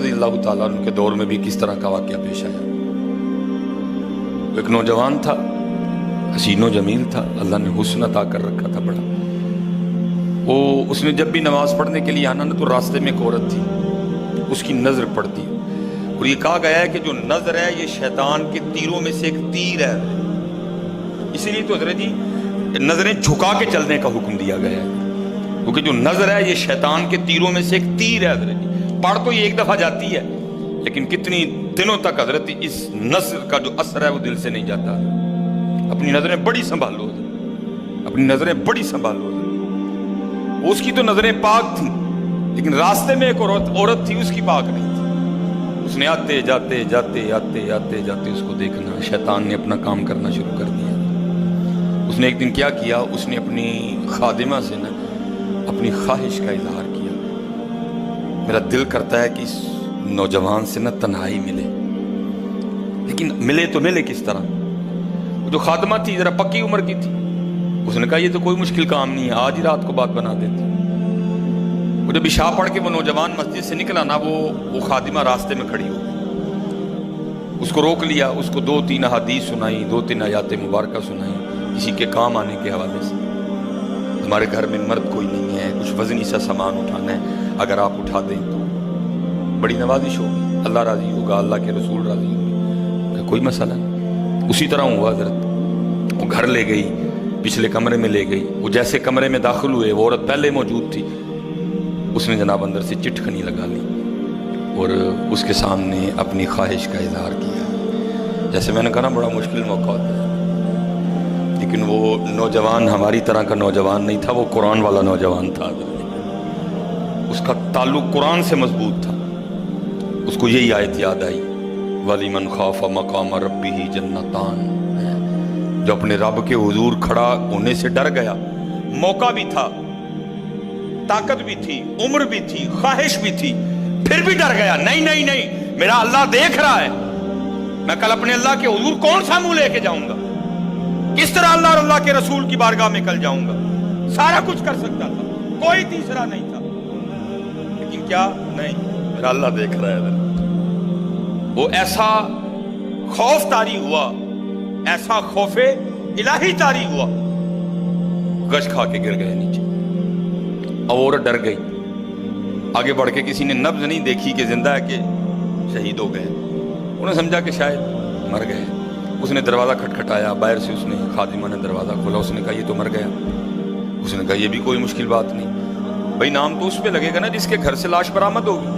رضی اللہ تعالیٰ عنہ کے دور میں بھی کس طرح کا واقعہ پیش آیا۔ ایک نوجوان تھا، حسین و جمیل تھا، اللہ نے حسن عطا کر رکھا تھا بڑا۔ اس نے جب بھی نماز پڑھنے کے لیے آنا نا تو راستے میں ایک عورت تھی، اس کی نظر پڑتی، اور یہ کہا گیا ہے کہ جو نظر ہے یہ شیطان کے تیروں میں سے ایک تیر ہے، اسی لیے تو حضرت جی نظریں جھکا کے چلنے کا حکم دیا گیا ہے، کیونکہ جو نظر ہے یہ شیطان کے تیروں میں سے ایک تیر ہے حضرت جی۔ پڑھ تو یہ ایک دفعہ جاتی ہے لیکن کتنی دنوں تک حضرت اس نظر کا جو اثر ہے وہ دل سے نہیں جاتا۔ اپنی نظریں بڑی سنبھالو، اپنی نظریں بڑی سنبھالو۔ اس کی تو نظریں پاک تھیں لیکن راستے میں ایک عورت تھی، اس کی پاک نہیں تھی۔ اس نے آتے جاتے جاتے آتے آتے جاتے اس کو دیکھنا، شیطان نے اپنا کام کرنا شروع کر دیا۔ اس نے ایک دن کیا کیا، اس نے اپنی خادمہ سے نا اپنی خواہش کا اظہار کیا، میرا دل کرتا ہے کہ اس نوجوان سے نا تنہائی ملے، لیکن ملے تو ملے کس طرح؟ وہ جو خادمہ تھی ذرا پکی عمر کی تھی، اس نے کہا یہ تو کوئی مشکل کام نہیں ہے، آج ہی رات کو بات بنا دیتی۔ وہ جب عشاء پڑھ کے وہ نوجوان مسجد سے نکلا نا، وہ خادمہ راستے میں کھڑی ہو گئی، اس کو روک لیا، اس کو 2-3 احادیث سنائی، 2-3 آیات مبارکہ سنائی کسی کے کام آنے کے حوالے سے۔ ہمارے گھر میں مرد کوئی نہیں ہے، کچھ وزنی سا سامان اٹھانا ہے، اگر آپ اٹھا دیں تو بڑی نوازش ہوگی، اللہ راضی ہوگا، اللہ کے رسول راضی ہوگا، کوئی مسئلہ نہیں۔ اسی طرح ہوا حضرت، وہ گھر لے گئی، پچھلے کمرے میں لے گئی، وہ جیسے کمرے میں داخل ہوئے وہ عورت پہلے موجود تھی، اس نے جناب اندر سے چٹکنی لگا لی اور اس کے سامنے اپنی خواہش کا اظہار کیا۔ جیسے میں نے کہا نا بڑا مشکل موقع ہوتا ہے، لیکن وہ نوجوان ہماری طرح کا نوجوان نہیں تھا، وہ قرآن والا نوجوان تھا، اس کا تعلق قرآن سے مضبوط تھا۔ اس کو یہی آیت یاد آئی، وَلِمَنْ خَافَ مَقَامَ رَبِّهِ جَنَّتَانِ، جو اپنے رب کے حضور کھڑا ہونے سے ڈر گیا، موقع بھی تھا، طاقت بھی تھی، عمر بھی تھی، خواہش بھی تھی، پھر بھی ڈر گیا، نہیں نہیں نہیں میرا اللہ دیکھ رہا ہے، میں کل اپنے اللہ کے حضور کون سا منہ لے کے جاؤں گا، کس طرح اللہ اور اللہ کے رسول کی بارگاہ میں کل جاؤں گا، سارا کچھ کر سکتا تھا، کوئی تیسرا نہیں تھا، لیکن کیا نہیں، میرا اللہ دیکھ رہا ہے۔ وہ ایسا خوف طاری ہوا، ایسا خوف الہی طاری ہوا، گش کھا کے گر گئے نیچے۔ اب عورت ڈر گئی، آگے بڑھ کے کسی نے نبض نہیں دیکھی کہ زندہ ہے کہ شہید ہو گئے، انہوں نے سمجھا کہ شاید مر گئے۔ اس نے دروازہ کھٹکھٹایا، باہر سے اس نے خادمہ نے دروازہ کھولا، اس نے کہا یہ تو مر گیا۔ اس نے کہا یہ بھی کوئی مشکل بات نہیں، بھائی نام تو اس پہ لگے گا نا جس کے گھر سے لاش برآمد ہوگی،